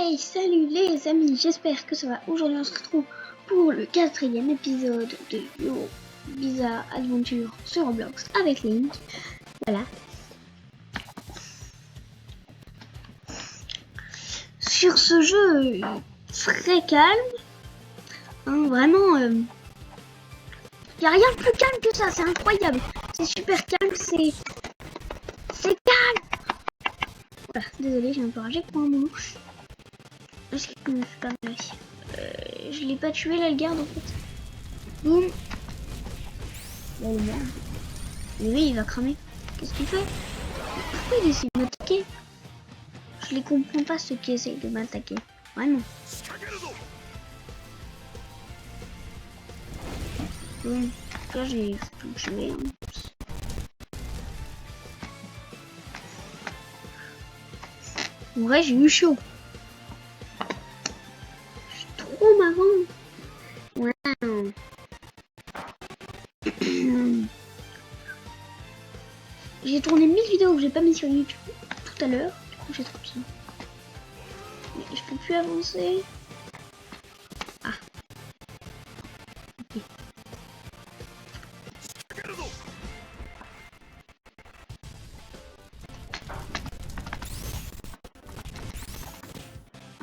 Hey, salut les amis, j'espère que ça va. Aujourd'hui on se retrouve pour le 4e épisode de Yo Bizarre Adventure sur Roblox avec Link. Voilà. Sur ce jeu très calme, hein, vraiment, y a rien de plus calme que ça, c'est incroyable. C'est super calme, c'est calme. Voilà, désolé, j'ai un peu ragé pour un moment. Est-ce qu'il me fait pas mal ici? Je l'ai pas tué là, le garde en fait. Boum. Là, il est mort. Mais oui, il va cramer. Qu'est-ce qu'il fait? Pourquoi il essaie de m'attaquer? Je les comprends pas ceux qui essayent de m'attaquer. Vraiment. Bon, là j'ai tout tué. En vrai, j'ai eu chaud. Je suis trop marrant. Wow. J'ai tourné 1000 vidéos que j'ai pas mis sur YouTube tout à l'heure. Du coup, j'ai trop ça. Mais je peux plus avancer. Ah. Ok.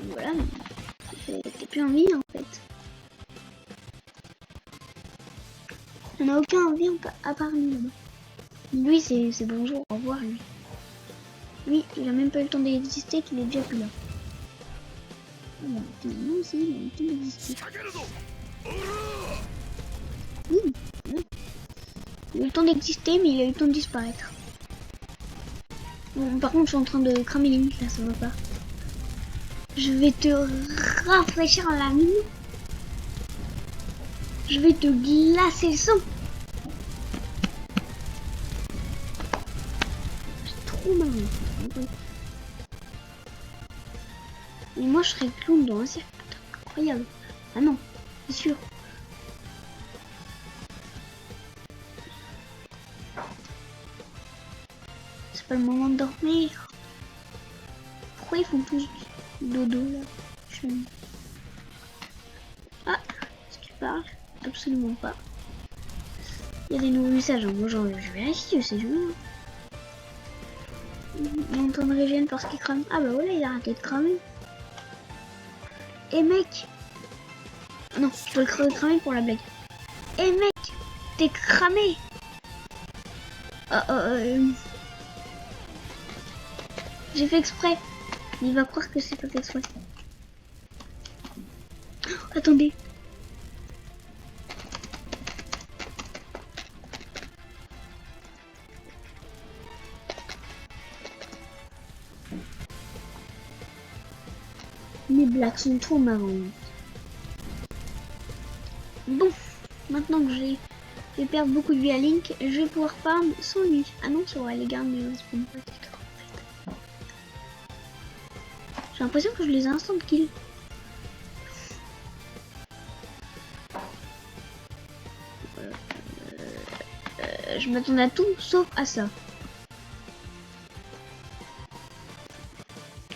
Voilà. T'es plus en vie en fait. On n'a aucun envie à part lui là-bas. Lui, c'est bonjour, au revoir lui. Lui, il a même pas eu le temps d'exister qu'il est déjà plus là. Bon, non, si, il a eu le temps d'exister. Oui, oui. Il a eu le temps d'exister, mais il a eu le temps de disparaître. Bon, par contre, je suis en train de cramer les limites là, ça va pas. Je vais te rafraîchir la mine. Je vais te glacer le sang. C'est trop marrant. Et moi, je serais clown dans un cirque. Incroyable. Ah non, c'est sûr. C'est pas le moment de dormir. Pourquoi ils font tous dodo là? Ah, est-ce que tu parles? Absolument pas. Il y a des nouveaux messages, hein. Moi genre, je vérifie, c'est joli. Il est en train de régénérer parce qu'il crame. Ah bah voilà, il a arrêté de cramer. Eh mec! Non, tu dois le cramer pour la blague. Eh mec! T'es cramé! J'ai fait exprès. Il va croire que c'est pas fait exprès. Oh, attendez. Mes blagues sont trop marrantes. Bon, maintenant que j'ai fait perdre beaucoup de vie à Link, je vais pouvoir farm sans lui. Ah non, c'est vrai, les gars, mais on se prend pas du tout en fait. J'ai l'impression que je les instant kill. Je m'attendais à tout sauf à ça.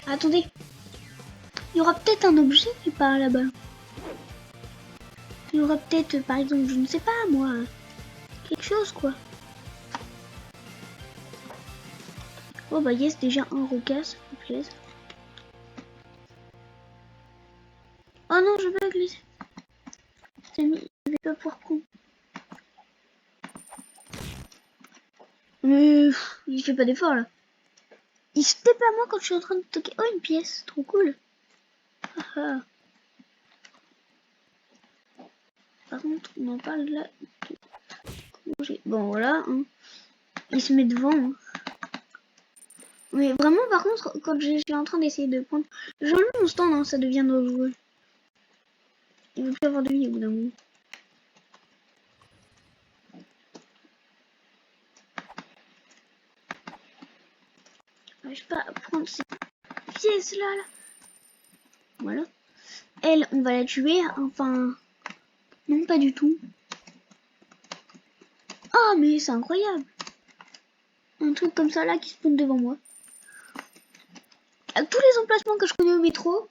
Attendez. Il y aura peut-être un objet qui part là-bas. Il y aura peut-être, par exemple, je ne sais pas moi, quelque chose quoi. Oh bah yes, déjà un requin, ça me plaise. Oh non, je vais glisser. Je vais pas pouvoir prendre. Mais il fait pas d'effort là. Il se tape à moi quand je suis en train de toquer. Oh, une pièce, trop cool. Ah. Par contre, on en parle là. Bon voilà, hein. Il se met devant. Hein. Mais vraiment, par contre, quand je suis en train d'essayer de prendre... J'enlève mon stand, hein, ça devient dangereux. Il veut plus avoir de vie au bout d'un moment. Je peux pas prendre ces pièces là. Voilà. Elle, on va la tuer. Enfin, non, pas du tout. Ah, mais c'est incroyable. Un truc comme ça là qui spawn devant moi. Avec tous les emplacements que je connais au métro,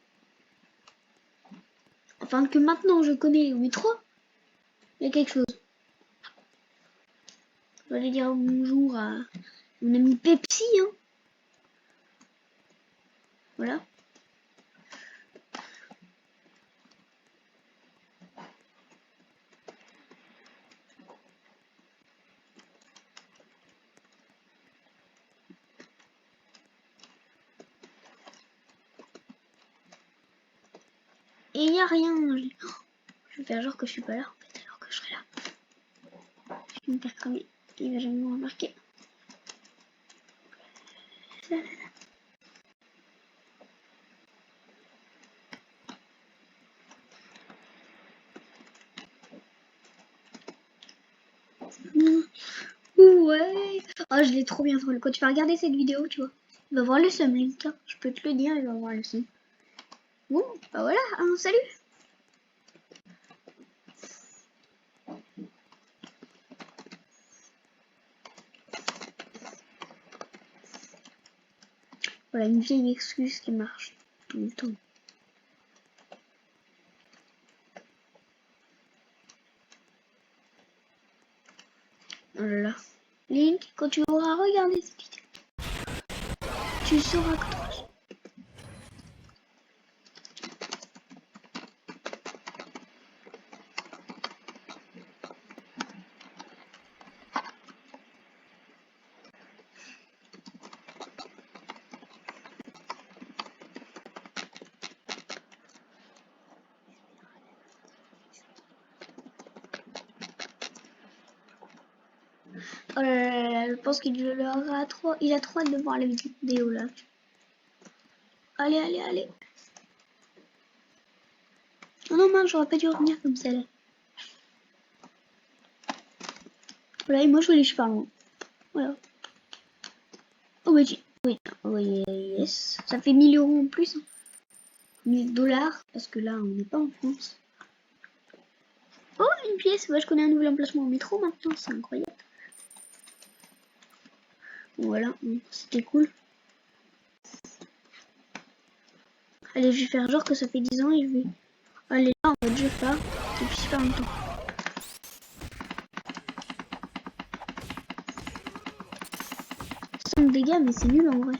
Enfin, que maintenant je connais au métro, il y a quelque chose. Je vais aller dire bonjour à mon ami Pepsi, hein. Voilà. Et il n'y a rien. Je vais faire genre que je suis pas là, en fait, alors que je serai là. Je vais me faire cramer. Il va jamais me remarquer. Ouais. Oh, je l'ai trop bien trouvé. Quand tu vas regarder cette vidéo, tu vois, il va voir le seum, Link. Hein. Je peux te le dire, il va voir le seum. Bon, bah voilà, hein, salut. Voilà, une vieille excuse qui marche tout le temps. Oh là là. Link, quand tu auras regardé cette vidéo, tu sauras que toi. Oh là là, je pense qu'il aura trop. Il a trop hâte de voir la vidéo là. Allez, allez, allez. Oh non, mince, j'aurais pas dû revenir comme ça là. Voilà, et moi je vais aller super loin. Voilà. Oh bah oui, oui, yes. Ça fait 1000 € en plus. Hein. 1000 dollars, parce que là on n'est pas en France. Oh, une pièce. Ouais, je connais un nouvel emplacement au métro maintenant, c'est incroyable. Voilà, c'était cool. Allez, je vais faire genre que ça fait 10 ans et je vais aller là en mode je pars depuis super longtemps. 5 dégâts, mais c'est nul en vrai.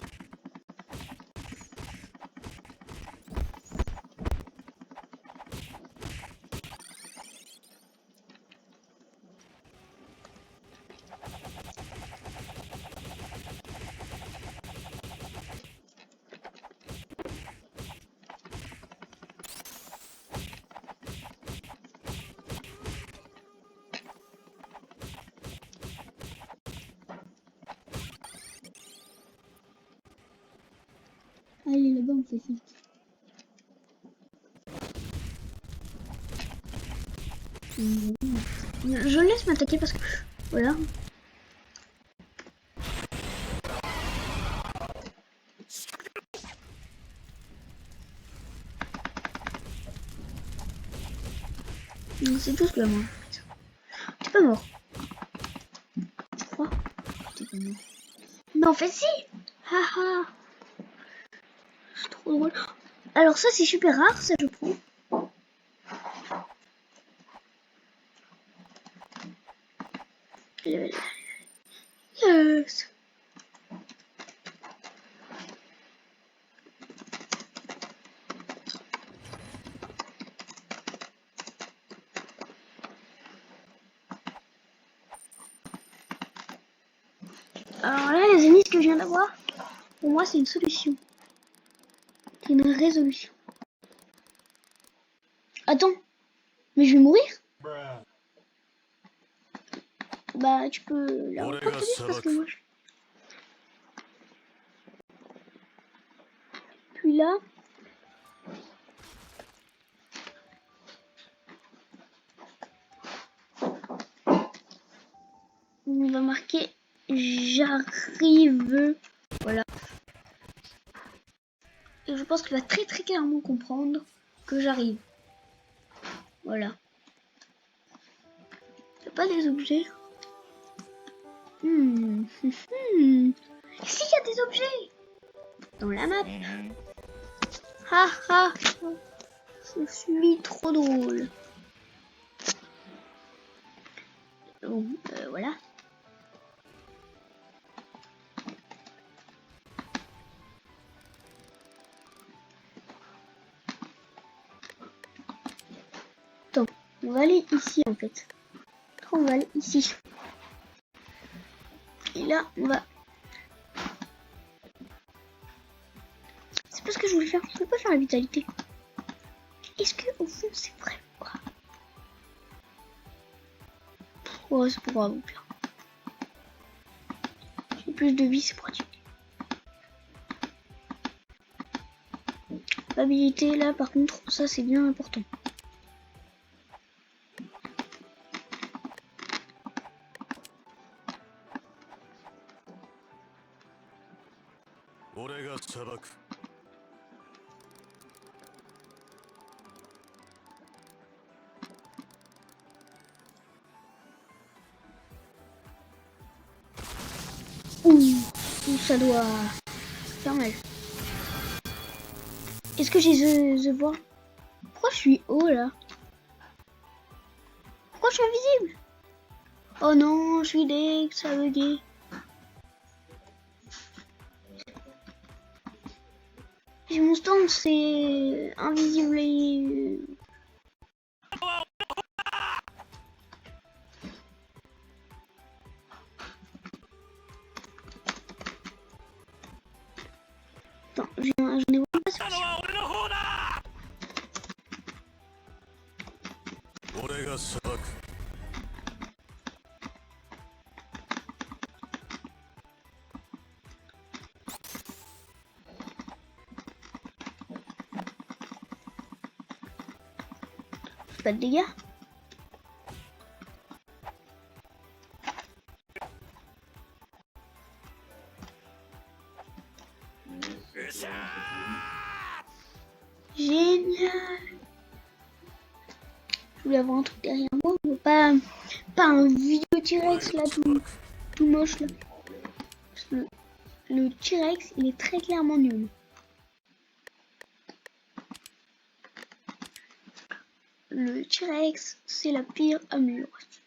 Allez, là-bas on fait vite. Je laisse m'attaquer parce que... Voilà. C'est tout ce que moi. T'es pas mort. Je crois. T'es pas mort. Mais en fait si. Haha. C'est trop drôle. Alors ça c'est super rare, ça je prends. Yes. Alors là les amis, ce que je viens d'avoir, pour moi c'est une solution. C'est une résolution. Attends, mais je vais mourir? Bah tu peux la reproduire parce que moi je... Puis là... On va marquer j'arrive. Voilà. Et je pense qu'il va très très clairement comprendre que j'arrive. Voilà. C'est pas des objets. S'il y a des objets dans la map. Ha ha. Je suis trop drôle. Bon, voilà. Attends, on va aller ici en fait. On va aller ici. Et là, on va... C'est pas ce que je voulais faire. Je peux pas faire la vitalité. Est-ce que au fond c'est vrai ou pas? Ouais, c'est pas grave au pire. J'ai plus de vie, c'est pratique. Habilité là par contre, ça c'est bien important. Ouh, ça doit faire mal. Est-ce que j'ai The Voix? Pourquoi je suis haut là? Pourquoi je suis invisible? Oh non, je suis deg, ça a bugué. J'ai mon stand, c'est invisible et... Attends, j'en ai vraiment pas sur. Pas de dégâts. Génial. Je voulais avoir un truc derrière moi, mais pas un vieux T-Rex là tout moche là. Parce que le T-Rex il est très clairement nul. Le T-Rex c'est la pire amélioration.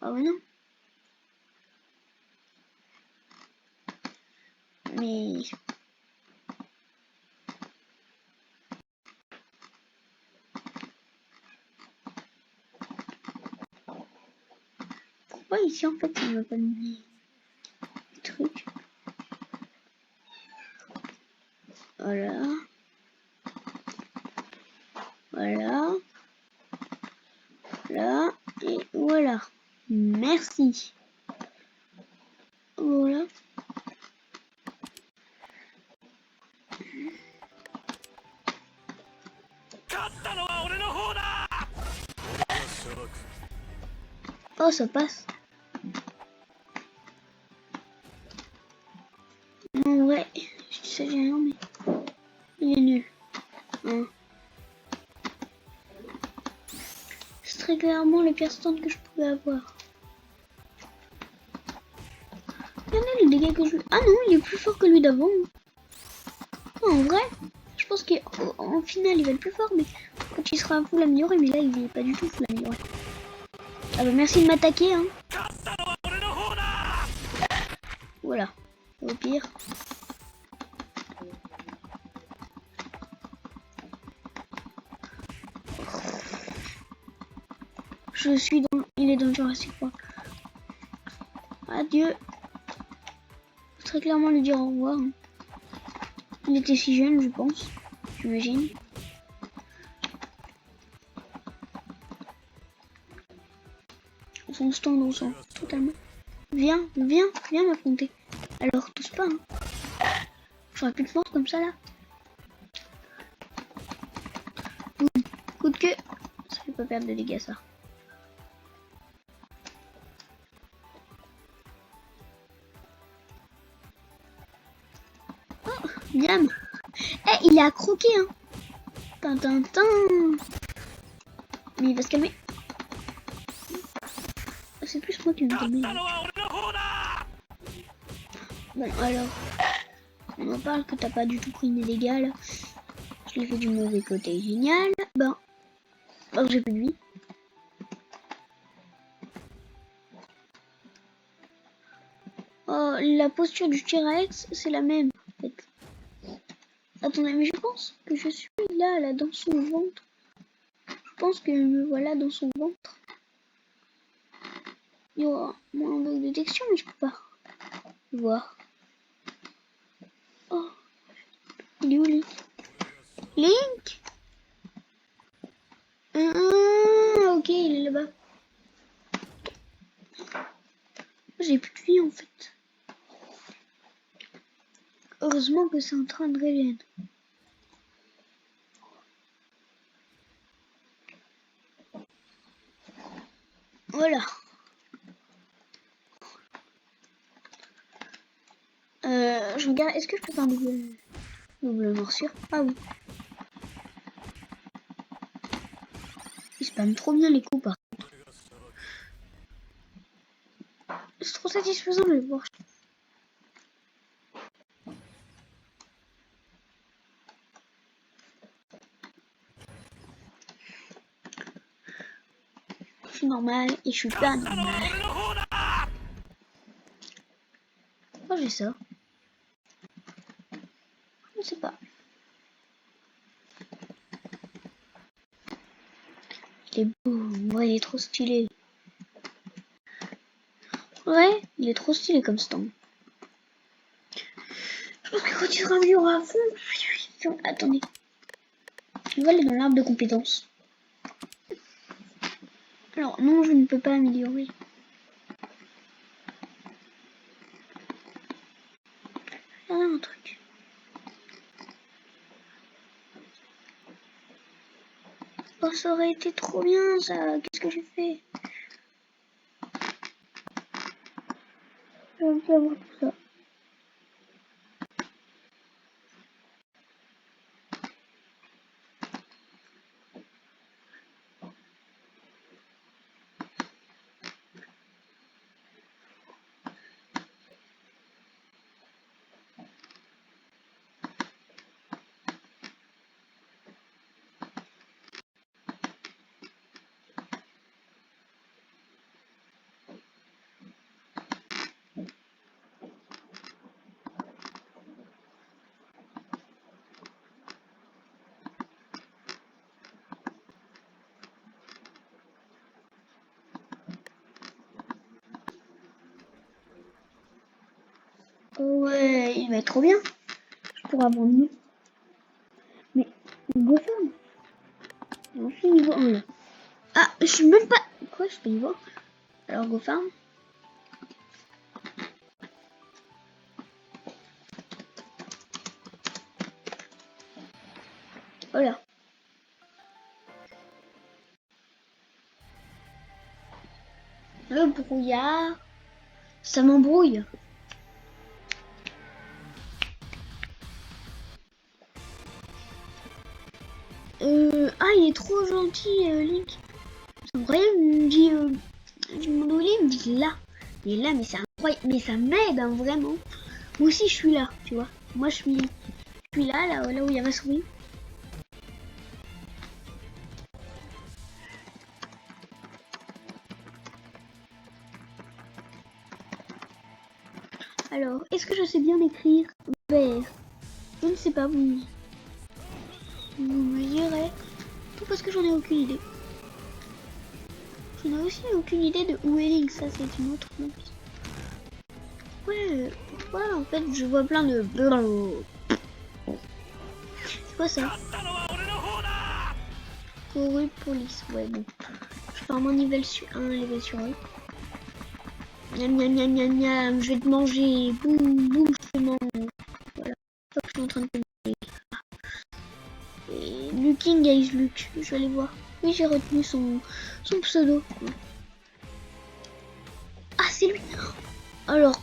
Ah ouais non. Mais pourquoi ici en fait il m'a pas mis des trucs. Voilà. Voilà. Là et voilà. Merci. Voilà. Oh, ça passe. Non, ouais, je sais rien, mais il est nul. Hein. C'est très clairement le pire stand que je pouvais avoir. Regardez le dégât que je... Ah non, il est plus fort que lui d'avant. Oh, en vrai, je pense qu'en finale, il va être plus fort, mais quand il sera full amélioré, mais là, il est pas du tout full amélioré. Ah bah merci de m'attaquer, hein. Voilà, au pire. Je suis dans... Il est dans le Jurassic Park. Adieu. Très clairement lui dire au revoir. Il était si jeune, je pense. J'imagine. Son stand, on sent totalement. Viens m'affronter. Alors, tous pas, hein. J'aurais plus de force comme ça, là. Coup de queue. Ça fait pas perdre de dégâts, ça. Oh, bien. Eh, il a croqué, hein. Tintin. Mais il va se calmer. moi qui me calme. Bon, alors, on en parle que t'as pas du tout pris une illégale. Je l'ai fait du mauvais côté, génial. Ben, j'ai plus de vie. Oh, la posture du T-Rex, c'est la même, en fait. Attendez, mais je pense que je suis là, dans son ventre. Je pense que me voilà dans son ventre. Il y aura moins de détection, mais je peux pas voir. Oh, il est où, Link? Link? Ok, il est là-bas. J'ai plus de vie, en fait. Heureusement que c'est en train de régénérer. Voilà. Je regarde, est-ce que je peux faire un double morsure? Ah oui. Il spamme trop bien les coups par contre. C'est trop satisfaisant de le voir. Je suis normal et je suis pas normal. Pourquoi j'ai ça? Je ne sais pas. Il est beau, ouais, il est trop stylé. Ouais, il est trop stylé comme stand. Je pense que quand il sera amélioré à fond... Attendez. On va aller dans l'arbre de compétences. Alors, non, je ne peux pas améliorer. Regardez un truc. Oh, ça aurait été trop bien, ça. Qu'est-ce que j'ai fait? Je vais pas avoir tout ça. Oh ouais, il va être trop bien. Je pourrais avoir mieux. Mais, go farm. On fait niveau 1 là. Ah, je suis même pas... Quoi, je peux y voir? Alors, go farm. Voilà. Le brouillard. Ça m'embrouille. Ah, il est trop gentil, Link. C'est incroyable, il me dit, il me dit là. Il est là, mais c'est incroyable. Mais ça m'aide, hein, vraiment. Moi aussi, je suis là, tu vois. Moi, je suis là où il y a ma souris. Alors, est-ce que je sais bien écrire vert? Je ne sais pas, vous me direz. Tout parce que j'en ai aucune idée. Je n'ai aussi aucune idée de où est Link, ça c'est une autre chose. Ouais, pourquoi en fait je vois plein de... C'est quoi ça? Couru police, ouais bon. Je fais un niveau sur 1, level sur 1. Miam miam miam miam miam, je vais te manger. Boum boum, je te mange. Voilà. Je suis en train de te manger. Et Luking guys, Luke, je vais aller voir. Oui, j'ai retenu son pseudo. Ah, c'est lui. Alors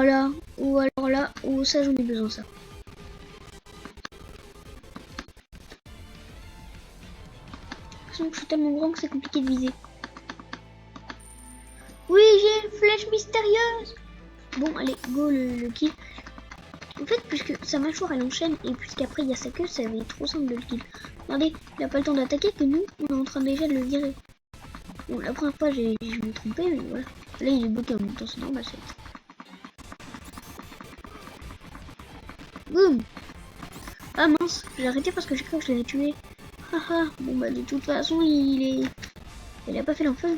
là, ou ça j'en ai besoin ça. De toute façon, je suis tellement grand que c'est compliqué de viser. Oui, j'ai une flèche mystérieuse. Bon, allez, go le kill. En fait, puisque sa mâchoire elle enchaîne et puisqu'après il y a sa queue, ça va être trop simple de le kill. Regardez, il n'a pas le temps d'attaquer que nous, on est en train déjà de le virer. Bon, la première fois, je me trompé, mais voilà. Là, il est bloqué en même temps, c'est normal, c'est. Boum. Ah mince, j'ai arrêté parce que j'ai cru que je l'avais tué. Haha, bon bah de toute façon, il a pas fait l'enfant.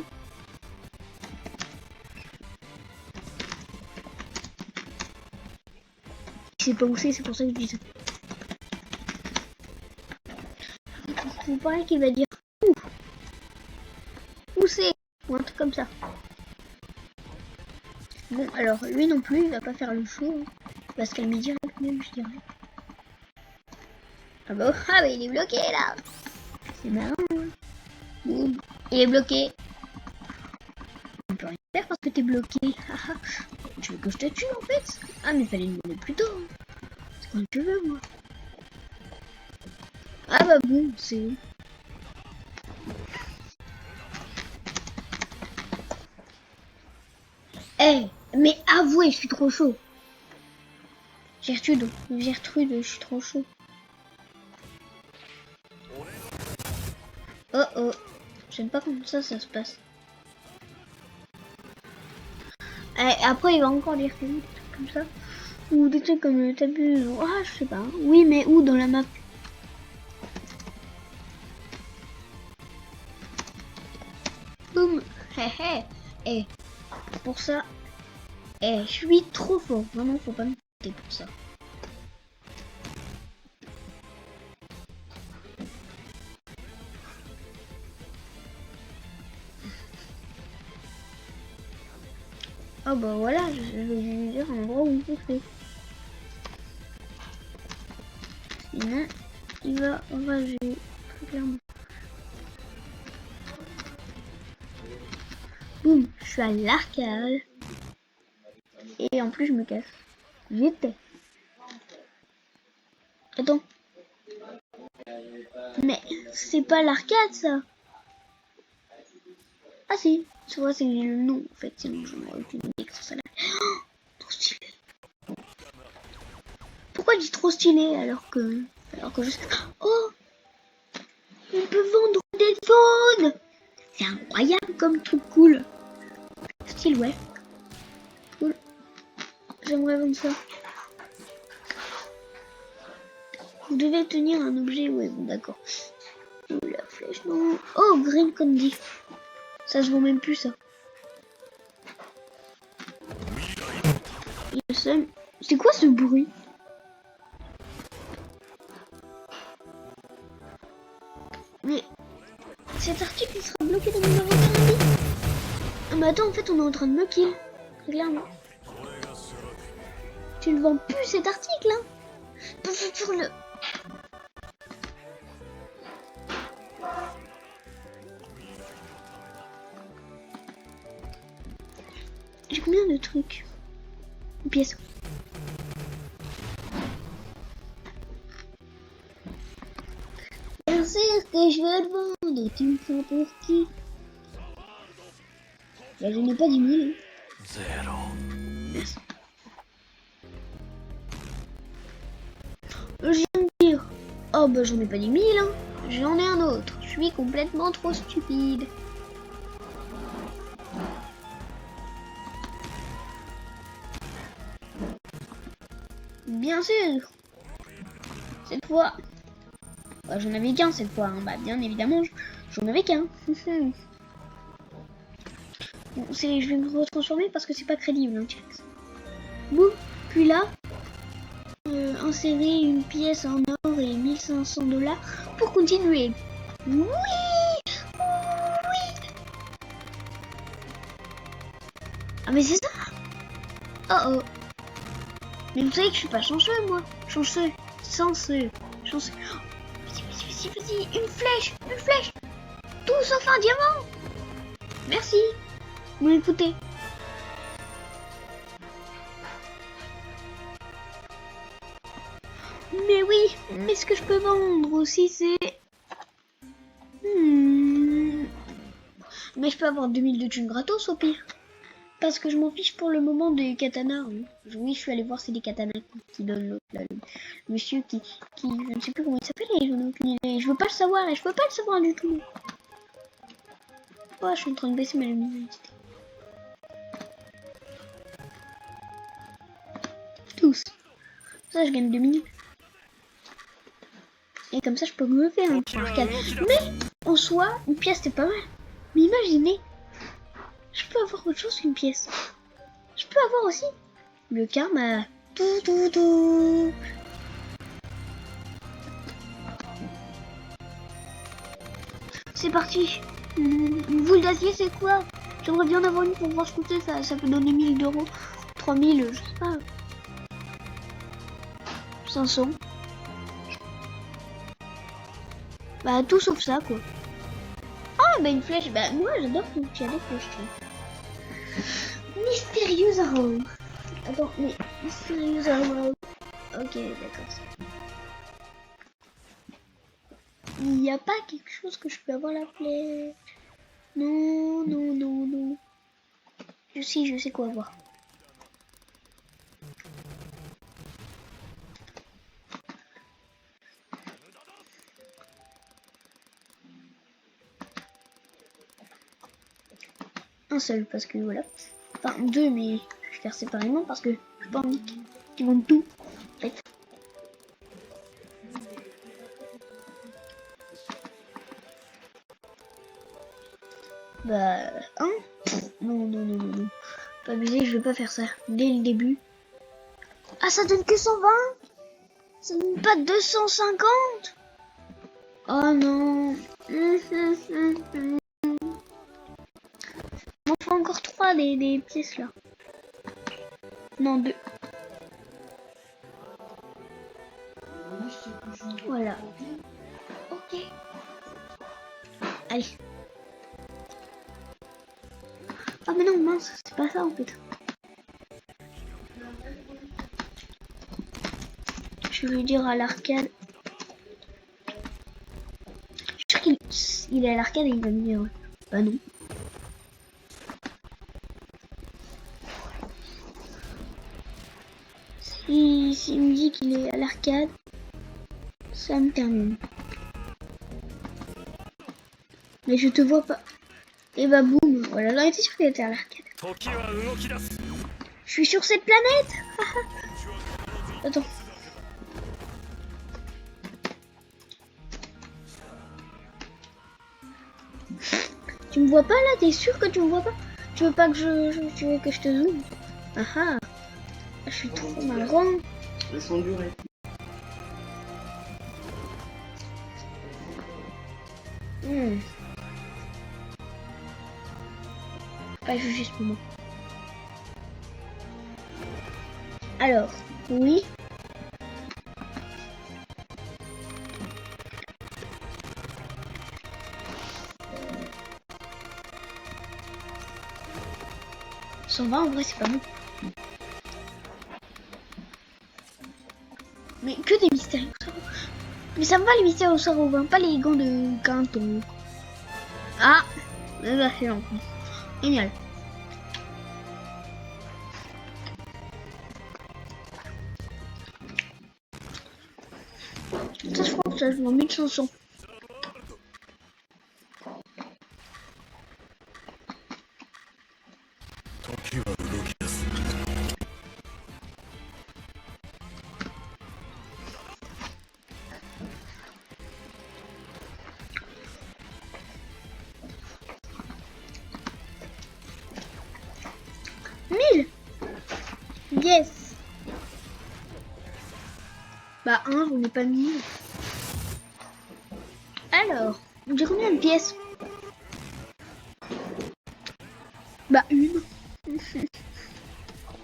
Il sait pas où c'est pour ça que je dis ça. Vous paraît qu'il va dire où c'est, ou un truc comme ça. Bon, alors lui non plus, il va pas faire le show. Il va se calmer direct même, je dirais. Ah bah, il est bloqué là. C'est marrant. Hein. Boum, il est bloqué. On peut rien faire parce que t'es bloqué. Tu veux que je te tue en fait? Ah mais fallait demander plus tôt. C'est quand tu veux moi. Ah bah bon, c'est... Eh, mais avouez, je suis trop chaud. Gertrude, je suis trop chaud. Oh oh, j'aime pas comment ça se passe. Et après, il va encore dire que des trucs comme ça. Ou des trucs comme t'abuses. Ah, je sais pas. Oui, mais où dans la map? Boum. Hé hé. Et pour ça, je suis trop fort. Vraiment, faut pas me quitter pour ça. Ah bah voilà, je vais dire un endroit où il fait. Sinon, il va rager, très clairement. Boum, je suis à l'arcade. Et en plus, je me casse. J'étais. Attends. Mais c'est pas l'arcade, ça. Ah si, tu vois, c'est le nom, en fait. Sinon, je m'aurais aucune idée que ça là. Oh, trop stylé. Pourquoi je dis trop stylé alors que je sais... Oh, on peut vendre des phones. C'est incroyable comme truc cool. Style, ouais. Cool. J'aimerais vendre ça. Vous devez tenir un objet, ouais, bon, d'accord. Oh, la flèche, non. Oh, Green Candy. Ça se vend même plus, ça. C'est quoi ce bruit? Mais cet article il sera bloqué dans mon inventaire. Ah mais attends, en fait on est en train de me kill. Très clairement. Tu ne vends plus cet article hein. Pour le... J'ai combien de trucs? Une pièce. Bien sûr que je veux le vendre. Tu me prends pour qui? Là, je n'ai pas 10 000. Zéro. Merci. Je viens de dire. Oh bah j'en ai pas 10 000 hein. J'en ai un autre. Je suis complètement trop stupide. Bien sûr. Cette fois. Bah, j'en avais qu'un cette fois. Hein. Bah bien évidemment, j'en avais qu'un. Bon, je vais me retransformer parce que c'est pas crédible. Hein, bon, puis là, insérer une pièce en or et 1500 $ pour continuer. Oui, oui. Ah mais c'est ça. Oh oh. Mais vous savez que je suis pas chanceux moi. Chanceux. Chanceux. Chanceux. Vas-y. Une flèche. Tout sauf un diamant. Merci. Bon écoutez. Mais oui, mais ce que je peux vendre aussi c'est... Mais je peux avoir 2000 de thunes gratos au pire. Parce que je m'en fiche pour le moment des katanas. Hein. Oui, je suis allé voir c'est des katanas qui donnent l'autre là. Le monsieur qui, je ne sais plus comment il s'appelle et j'en ai aucune idée. Je veux pas le savoir et je veux pas le savoir du tout. Oh, je suis en train de baisser ma luminosité. Tous. Ça, je gagne 2 minutes. Et comme ça, je peux me faire un point arcade. Mais, en soi, une pièce, c'est pas mal. Mais imaginez, je peux avoir autre chose qu'une pièce. Je peux avoir aussi le karma. Tout. C'est parti. Une boule d'acier, c'est quoi? J'aimerais bien en avoir une pour voir ce que c'est. Ça peut donner 1000 euros. 3000, je sais pas. 500. Bah, tout sauf ça, quoi. Ah, bah, une flèche. Bah, moi, j'adore quand il y a des flèches. Mystérieuse arbre. Attends, mais mystérieuse arbre. Ok, d'accord. Il n'y a pas quelque chose que je peux avoir la flèche. Non. Je sais quoi avoir. Un seul, parce que voilà. Enfin, deux, mais je vais faire séparément parce que je pas envie qu'ils vendent tout. En fait. Bah, hein? Non. Pas abusé, je vais pas faire ça dès le début. Ah, ça donne que 120? Ça donne pas 250? Oh non. Il m'en faut encore 3 des pièces là. Non, 2. Voilà. Ok. Allez. Ah mais non, mince, c'est pas ça en fait. Je vais lui dire à l'arcade. Je suis sûr qu'il est à l'arcade et il va me dire. Bah non. S'il me dit qu'il est à l'arcade, ça me termine. Mais je te vois pas. Et bah boum, voilà, là, il était sûr qu'il était à l'arcade. Je suis sur cette planète. Attends. Tu me vois pas là? T'es sûr que tu me vois pas? Tu veux pas que tu veux que je te zoome? Ah. Je suis trop marrant. Laissons durer. Pas juger ce moment. Alors, oui. Ça va, en vrai, c'est pas bon. Mais que des mystérieux saraux. Mais ça me va les mystérieux saraux, hein, pas les gants de Quinton. Ah, là c'est long. Génial. Ça, je crois que ça joue en 1500. Yes. Bah 1, j'en ai pas mis. Alors, j'ai combien de pièces? Bah 1. Je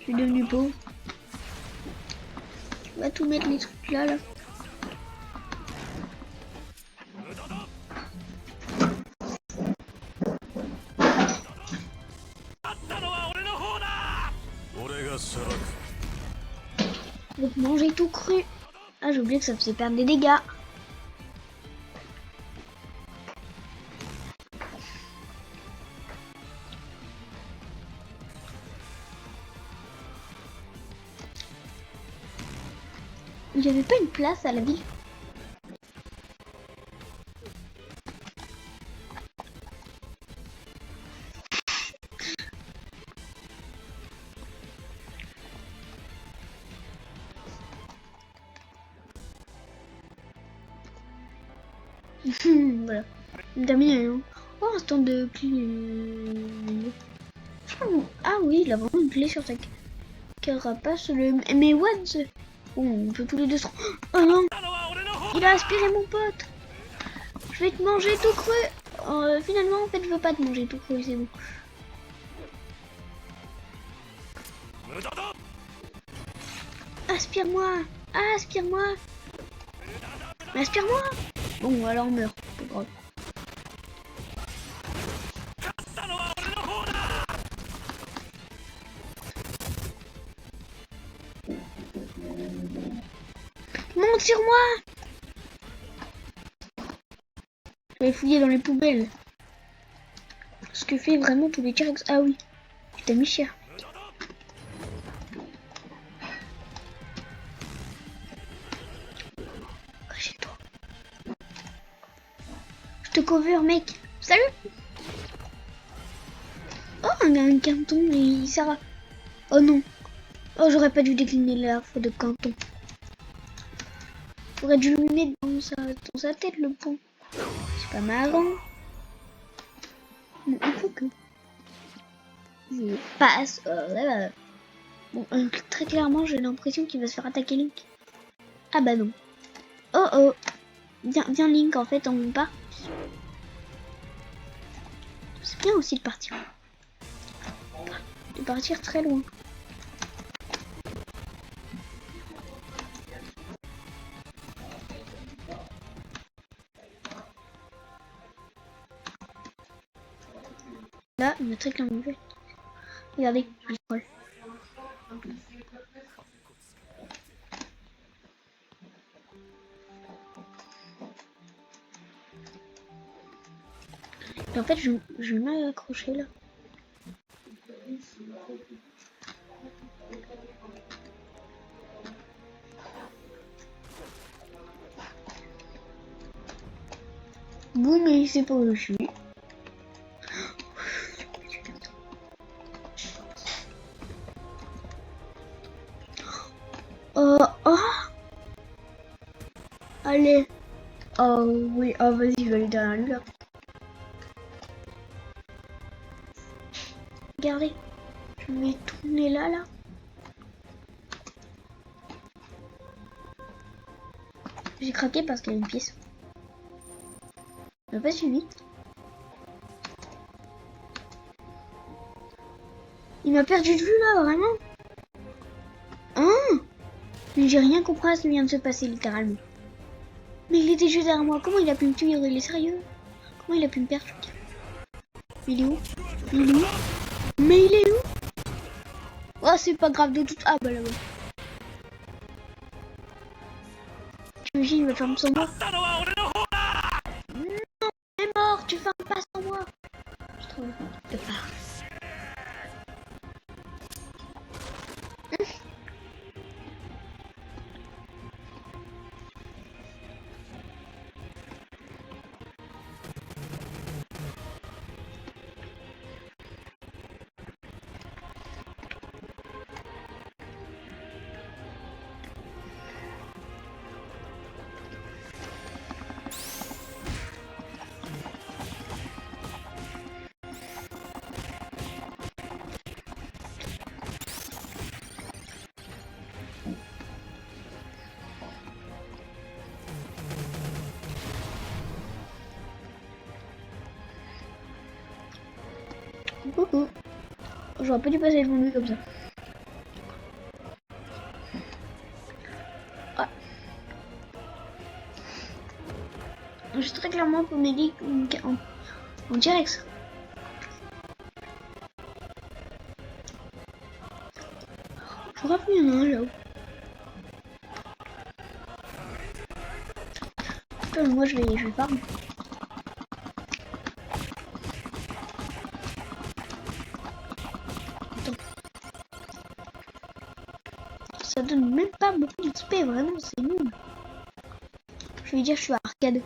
suis devenu pauvre. On va tout mettre les trucs là. Donc manger tout cru. Ah, j'ai oublié que ça faisait perdre des dégâts. Il n'y avait pas une place à la ville. Voilà. Terminé. Hein. Oh, un stand de clé. Ah oui, il a vraiment une clé sur sa carapace. Mais what the... Bon, on peut tous les deux se... Oh non, il a aspiré mon pote. Je vais te manger tout cru. Finalement, en fait, je veux pas te manger tout cru, c'est bon. Aspire-moi. Aspire-moi. Aspire-moi. Bon, alors on meurt. C'est grave. Monte sur moi. Je vais fouiller dans les poubelles. Ce que fait vraiment tous les T-Rex. Ah oui, tu t'as mis cher. Cache-toi. Je te cover, mec. Salut. Oh, on a un canton, mais il sert à... Oh non. Oh, j'aurais pas dû décliner l'info de canton. J'aurais dû lui mettre dans sa tête, le pont. C'est pas marrant. Il faut que... Je passe. Bon, très clairement, j'ai l'impression qu'il va se faire attaquer Link. Ah bah non. Oh oh. Viens Link, en fait, on part. C'est bien aussi de partir. De partir très loin. Là, il m'a très clairement vu. Regardez, je scroll. Et en fait, je vais m'accrocher là. Boum, mais il sait pas où je suis. Oh. Allez. Oh oui, oh vas-y, je vais aller derrière lui là. Regardez, je vais tourner là. J'ai craqué parce qu'il y a une pièce. Il m'a pas suivi. Il m'a perdu de vue là, vraiment. Hein? Mais j'ai rien compris à ce qui vient de se passer littéralement. Mais il était juste derrière moi. Comment il a pu me tuer? Il est sérieux? Comment il a pu me perdre? Il est où? Il est où? Mais il est où? Oh, c'est pas grave de tout. Ah bah là-bas. J'imagine il va faire sans moi. Non, il est mort. Tu fermes pas sans moi. Je trouve de part. Coucou. J'aurais pas dû passer devant lui comme ça. Ah. J'ai très clairement pour m'aider en direct. J'aurais pu y en a un là-haut. Moi je vais pas. Ça donne même pas beaucoup d'XP, vraiment, c'est nul. Je vais dire je suis à arcade.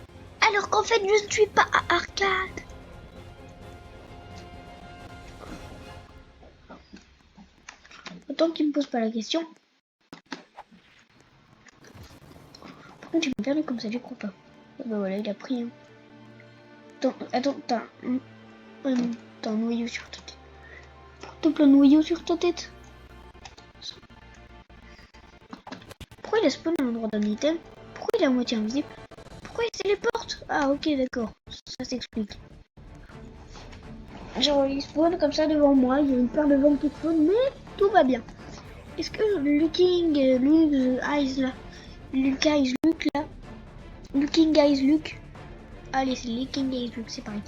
Alors qu'en fait je ne suis pas à arcade. Autant qu'il me pose pas la question. Par contre j'ai perdu comme ça, je crois pas. Ah bah voilà, il a pris. Hein. Attends, t'as un noyau sur ta tête. T'as plein de noyaux sur ta tête. Pourquoi il a spawn à l'endroit d'un item? Pourquoi il est à moitié invisible? Pourquoi il se téléporte? Ah ok d'accord, ça s'explique. Genre il spawn comme ça devant moi, il y a une paire de vents qui spawn, mais tout va bien. Est-ce que Looking Eyes là, Luke là, Looking Eyes Luke, allez c'est Looking Eyes Luke, c'est pareil.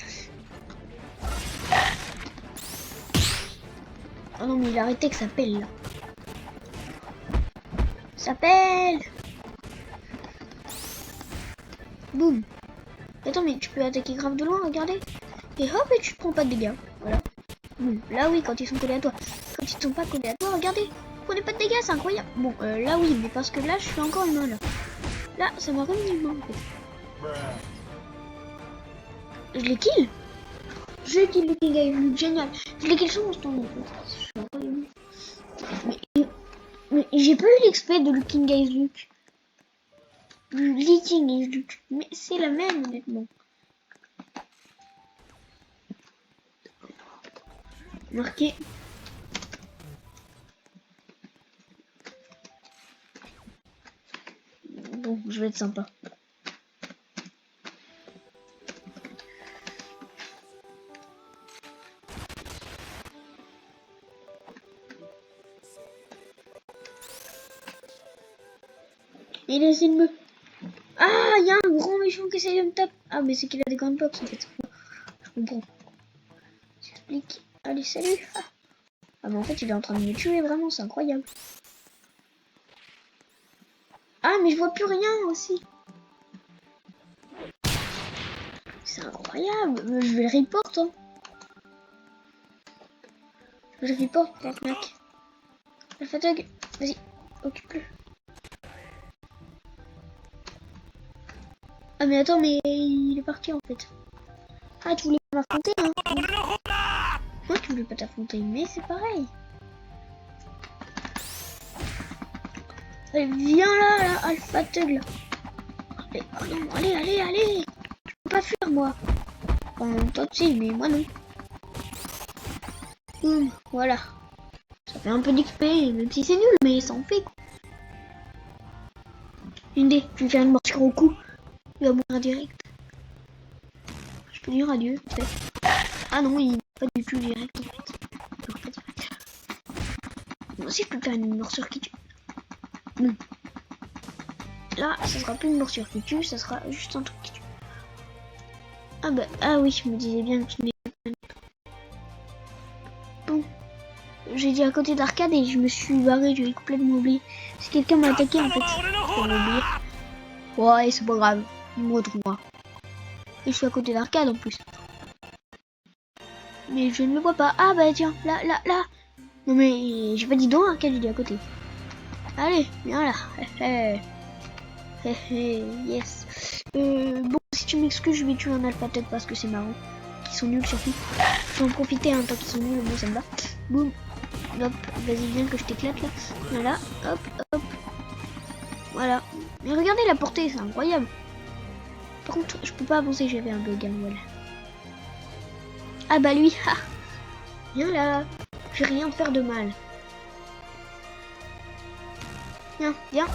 Oh non mais il a arrêté que ça pèle là. Ça pèle. Boum. Attends mais tu peux attaquer grave de loin, regardez. Et hop et tu te prends pas de dégâts. Voilà. Boum. Là oui quand ils sont collés à toi. Quand ils sont pas collés à toi, regardez. Prenez pas de dégâts, c'est incroyable. Bon là oui mais parce que là je suis encore humain là. Là ça m'a remis humain en fait. Je l'ai kill. Je kill le King Eyes, génial. Je l'ai kill sur mon stand. Mais j'ai pas eu l'expert de Looking Eyes Luke. Looking Eyes Luke. Mais c'est la même honnêtement. Marqué. Bon, je vais être sympa. Il essaie de me... Ah, il y a un grand méchant qui essaie de me taper. Ah, mais c'est qu'il a des grandes box en fait. Je comprends. J'explique. Allez, salut. Ah, mais en fait, il est en train de me tuer, vraiment, c'est incroyable. Ah, mais je vois plus rien aussi. C'est incroyable. Je vais le report, hein. Je le report, mec. Alpha Tug, vas-y, occupe-le. Ah mais attends, mais il est parti en fait. Ah tu voulais pas m'affronter hein? Moi tu voulais pas t'affronter, mais c'est pareil. Allez, viens là, Alpha Tug là. Allez, oh non, allez. Je peux pas fuir moi. Enfin, toi tu sais, mais moi non. Voilà. Ça fait un peu d'XP, même si c'est nul, mais ça en fait quoi. Une idée, je vais faire une morsure au cou. Il va mourir direct. Je peux dire adieu, peut-être. Ah non, il n'est pas du tout direct en fait. Non, pas direct. Moi aussi je peux faire une morsure qui tue. Non. Là, ça sera plus une morsure qui tue, ça sera juste un truc qui tue. Ah bah, ah oui, je me disais bien que je n'ai pas. Bon. J'ai dit à côté d'arcade et je me suis barré, j'avais complètement oublié. Si quelqu'un m'a attaqué en fait, j'ai oublié. Ouais, c'est pas grave, il me retrouvera. Et je suis à côté d'arcade en plus. Mais je ne le vois pas. Ah bah tiens, là. Non mais j'ai pas dit dans arcade, j'ai dit à côté. Allez, viens là. Yes. Bon, si tu m'excuses, je vais tuer un Alpha Tug parce que c'est marrant. Ils sont nuls surtout. Faut en profiter hein, tant qu'ils sont nuls, moi ça me va. Boum. Hop, vas-y, viens que je t'éclate là. Voilà, hop. Voilà. Mais regardez la portée, c'est incroyable. Par contre, je peux pas avancer, j'avais un bug, hein, voilà. Ah bah lui, ha. Viens là. Je vais rien te faire de mal. Viens.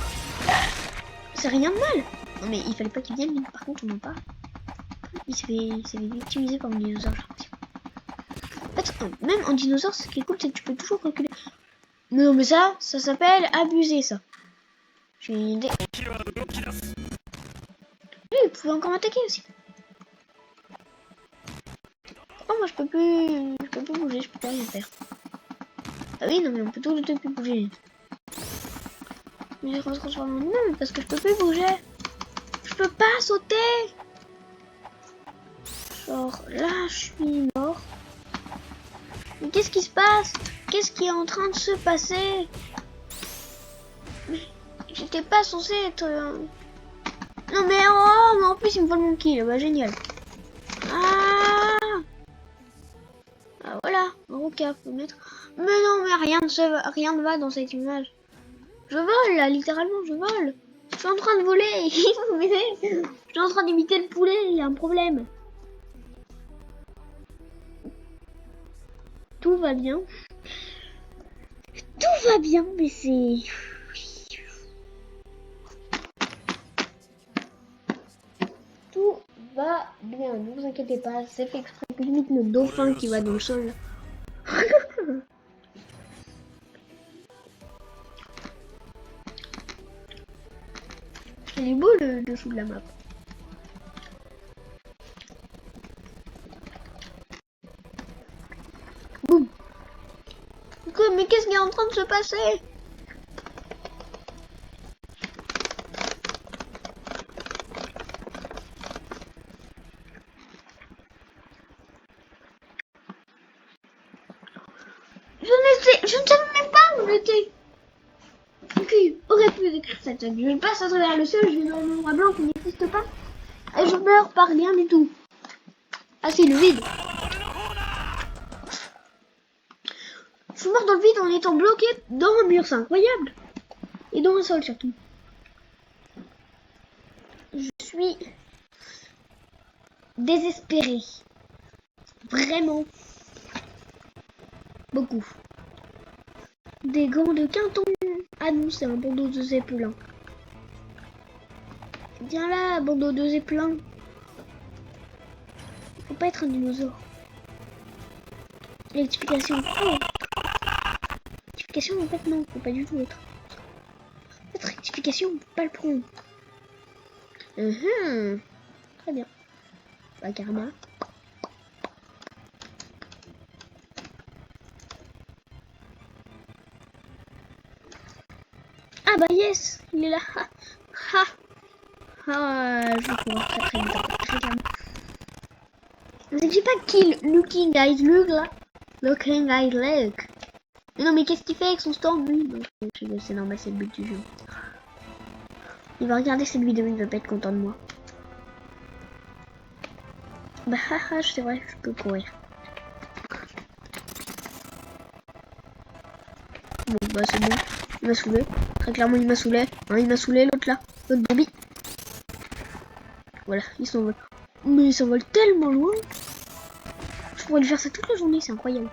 C'est rien de mal. Non mais il fallait pas qu'il vienne, par contre on n'en parle. Il s'est fait victimiser par un dinosaure, j'ai l'impression. En fait, même en dinosaure, ce qui est cool, c'est que tu peux toujours reculer. Non mais ça s'appelle abuser ça. J'ai une idée. Lui, il pouvait encore m'attaquer aussi. Oh moi je peux plus bouger, je peux plus rien faire. Ah oui non mais on peut tout plus bouger. Mais je se transforme en non parce que je peux plus bouger. Je peux pas sauter. Genre là je suis mort. Mais qu'est-ce qui se passe? Qu'est-ce qui est en train de se passer? Mais j'étais pas censé être... Non mais oh, mais en plus il me vole mon kill, bah génial. Ah, ah voilà, ok, faut mettre. Mais non, mais rien ne va dans cette image. Je vole là, littéralement, je vole. Je suis en train de voler. Je suis en train d'imiter le poulet, il y a un problème. Tout va bien. Tout va bien, mais c'est... Tout va bien, ne vous inquiétez pas, c'est fait exprès. Limite le dauphin qui va dans le sol. Il est beau le dessous de la map. Boum. Mais qu'est-ce qui est en train de se passer? Je ne savais même pas où j'étais. Qui aurait pu écrire cette scène? Je passe à travers le sol, je vais dans un endroit blanc qui n'existe pas. Et je meurs par rien du tout. Ah, c'est le vide. Je suis mort dans le vide en étant bloqué dans un mur, c'est incroyable. Et dans un sol surtout. Je suis désespéré. Vraiment. Beaucoup. Des gants de Quinton. Ah non, c'est un bandeau de zeppelin. Viens là, bandeau de zeppelin. Faut pas être un dinosaure. L'explication. Oh. Rectification, en fait, non, faut pas du tout être. Cette rectification, on peut pas le prendre. Très bien. Bah, karma. Ah bah yes, il est là. Je vais pouvoir très vite, très calme. Je dis pas kill, looking guys, look là. Looking guys, look. Mais non mais qu'est-ce qu'il fait avec son stand lui? C'est normal, c'est le but du jeu. Il va regarder cette vidéo, il va pas être content de moi. Bah c'est vrai, je peux courir. Bon bah c'est bon, il m'a saoulé. Très clairement il m'a saoulé. Hein, il m'a saoulé l'autre là, l'autre Bobby. Voilà, il s'envole. Mais il s'envole tellement loin. Je pourrais lui faire ça toute la journée, c'est incroyable.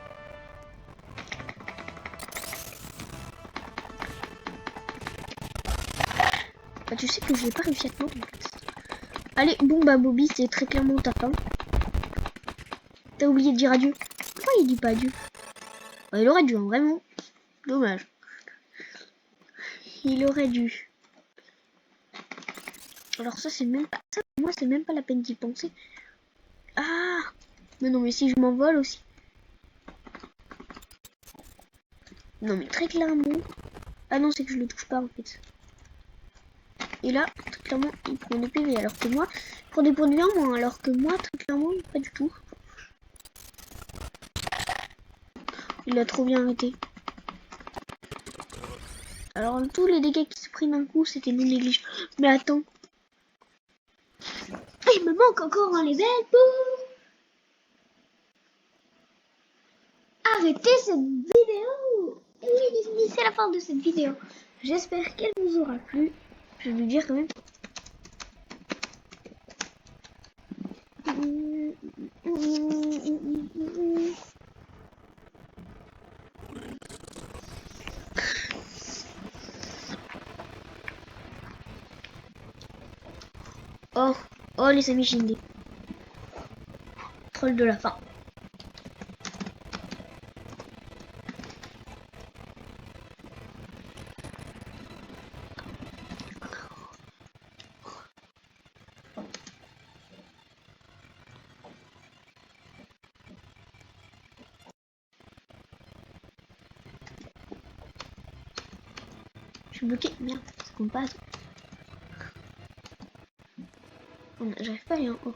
Bah tu sais que je n'ai pas réussi à te mordre en fait. Allez, bon bah Bobby, c'est très clairement ta fin. T'as oublié de dire adieu. Pourquoi il dit pas adieu? Bah, il aurait dû, hein, vraiment. Dommage. Il aurait dû. Alors ça c'est même pas... Ça pour moi c'est même pas la peine d'y penser. Ah. Mais non mais si je m'envole aussi. Non mais très clairement. Ah non c'est que je le touche pas en fait. Et là, très clairement, il prend des PV alors que moi, il prend des points de vie en moins alors que moi, très clairement, pas du tout. Il a trop bien arrêté. Alors tous les dégâts qui se prennent d'un coup, c'était non négligeable. Mais attends. Il me manque encore un level pour arrêter cette vidéo. Et oui les amis, c'est la fin de cette vidéo. J'espère qu'elle vous aura plu. Je vais vous dire quand même. Oh les amis, j'ai une idée. Troll de la fin. Je suis bloqué. Merde, ça compte pas. J'arrive pas à aller en haut.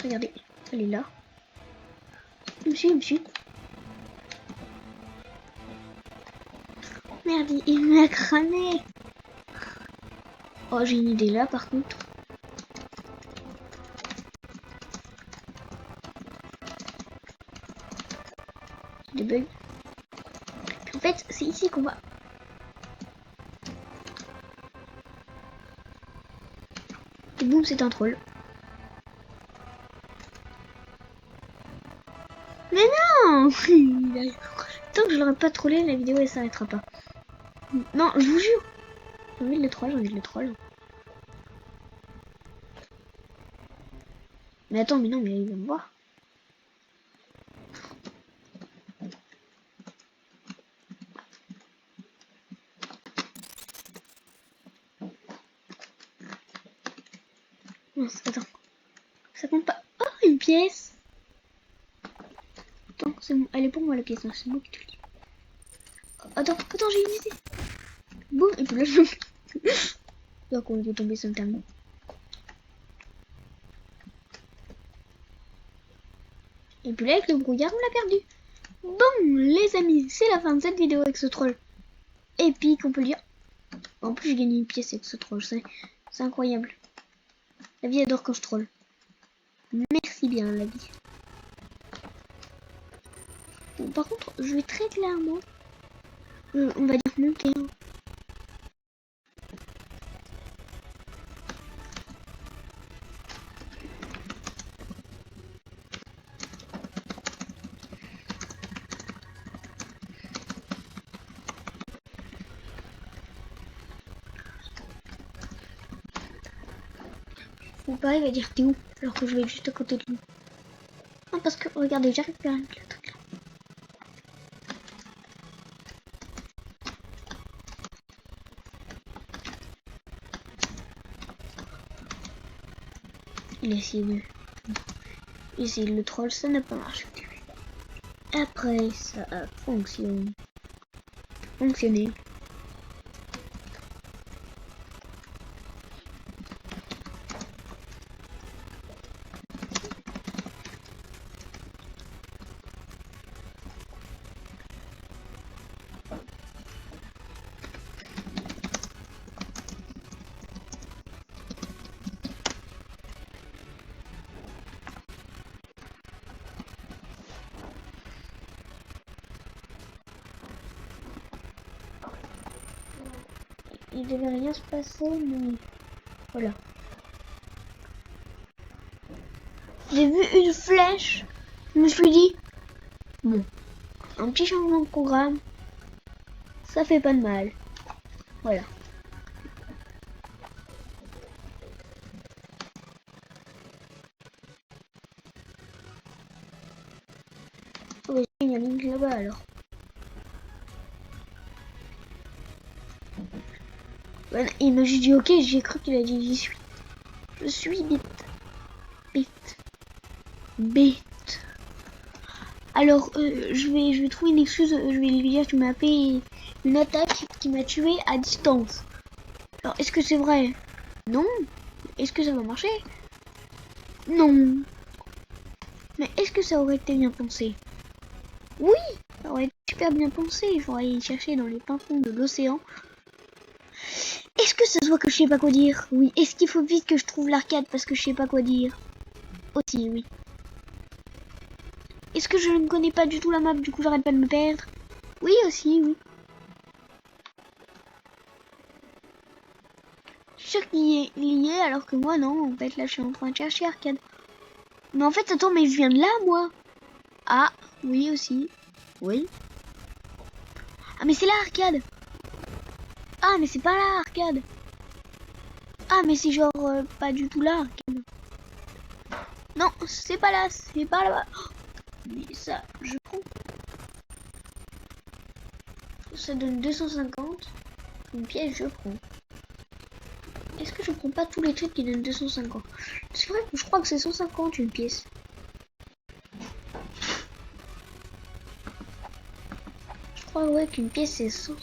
Regardez, elle est là. Il me suit. Merde, il m'a cramé. Oh, j'ai une idée là par contre. Des bugs. En fait, c'est ici qu'on va. Et boum, c'est un troll. Mais non. Tant que je l'aurais pas trollé, la vidéo elle s'arrêtera pas. Non, je vous jure. J'ai envie de le troll, j'ai envie de le troll. Mais attends, mais non, mais il va me voir. Non, attends. Ça compte pas. Oh, une pièce. Attends, c'est bon. Elle est pour moi la pièce, non, c'est moi qui te le dis. Attends, j'ai une idée. Boum, et puis là, je... Donc on est tombé sur le terme. Et puis là, avec le brouillard, on l'a perdu. Bon, les amis, c'est la fin de cette vidéo avec ce troll épique, on peut le dire. En plus, j'ai gagné une pièce avec ce troll, c'est incroyable. La vie adore quand je troll. Merci bien, la vie. Bon, par contre, je vais très clairement, on va dire monter. Hein. Ou pareil, il va dire t'es où alors que je vais être juste à côté de lui. Non, parce que regardez, j'arrive pas avec le truc là. Il a essayé de le troll, ça n'a pas marché. Après, ça a fonctionné. Il devait rien se passer, mais voilà. J'ai vu une flèche, je me suis dit, bon, un petit changement de programme, ça fait pas de mal. Voilà. Oh, il y a une là-bas alors. Voilà, il m'a juste dit ok, j'ai cru qu'il a dit j'y suis. Je suis bête. Alors, je vais trouver une excuse, je vais lui dire que tu m'as fait une attaque qui m'a tué à distance. Alors, est-ce que c'est vrai? Non. Est-ce que ça va marcher? Non. Mais est-ce que ça aurait été bien pensé? Oui, ça aurait été super bien pensé. J'aurais été chercher dans les fins fonds de l'océan. Est-ce que ça se voit que je sais pas quoi dire? Oui. Est-ce qu'il faut vite que je trouve l'arcade parce que je sais pas quoi dire? Aussi, oui. Est-ce que je ne connais pas du tout la map, du coup j'arrête pas de me perdre? Oui, aussi, oui. Je suis sûr qu'il y est alors que moi non, en fait là je suis en train de chercher arcade. Mais en fait attends, mais je viens de là moi. Ah, oui aussi. Oui. Ah mais c'est là arcade. Ah mais c'est pas là arcade. Ah mais c'est genre pas du tout là arcade. Non, c'est pas là, c'est pas là-bas. Oh, mais ça, je prends. Ça donne 250. Une pièce, je prends. Est-ce que je prends pas tous les trucs qui donnent 250? C'est vrai que je crois que c'est 150 une pièce. Je crois ouais qu'une pièce c'est 100.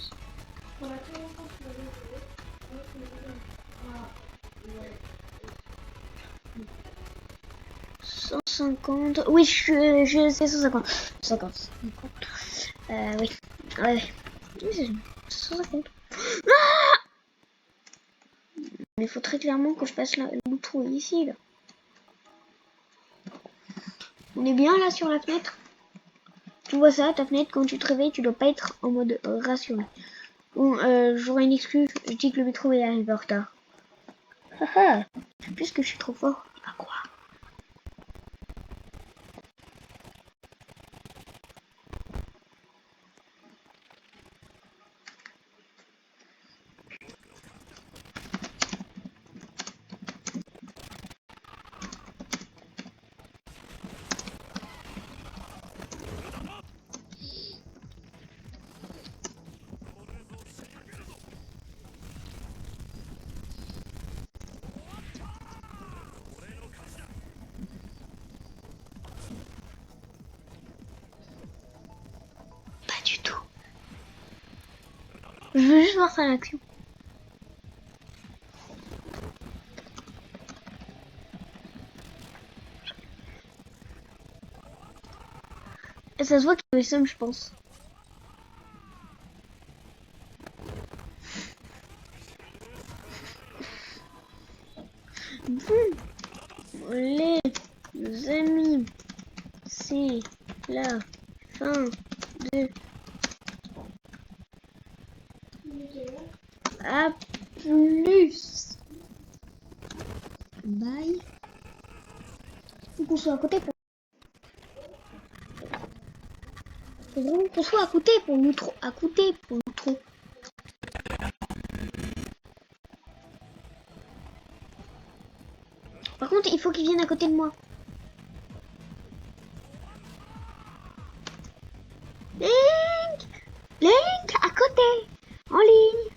150. Oui, je sais 150. 50. Oui. Ouais. Oui, c'est 150. Ah! Mais il faut très clairement que je fasse le trou ici, là. On est bien là sur la fenêtre. Tu vois ça, ta fenêtre, quand tu te réveilles, tu dois pas être en mode rationnel. Bon, j'aurai une excuse, je dis que le métro est arrivé en retard. Haha, puisque je suis trop fort, il va croire. Pas du tout. Je veux juste voir ça en action. Et ça se voit qu'il avait somme, je pense. Bon, les amis, c'est la fin de... À plus. Bye. Faut qu'on soit à côté pour... Faut vraiment qu'on soit à côté pour l'outro. À côté pour l'outro. Par contre, il faut qu'il vienne à côté de moi. Link! Link! À côté! En ligne!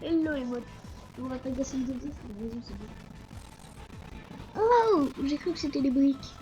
Hello les modes. On va pas gasser le début, c'est bon. Oh! J'ai cru que c'était des briques.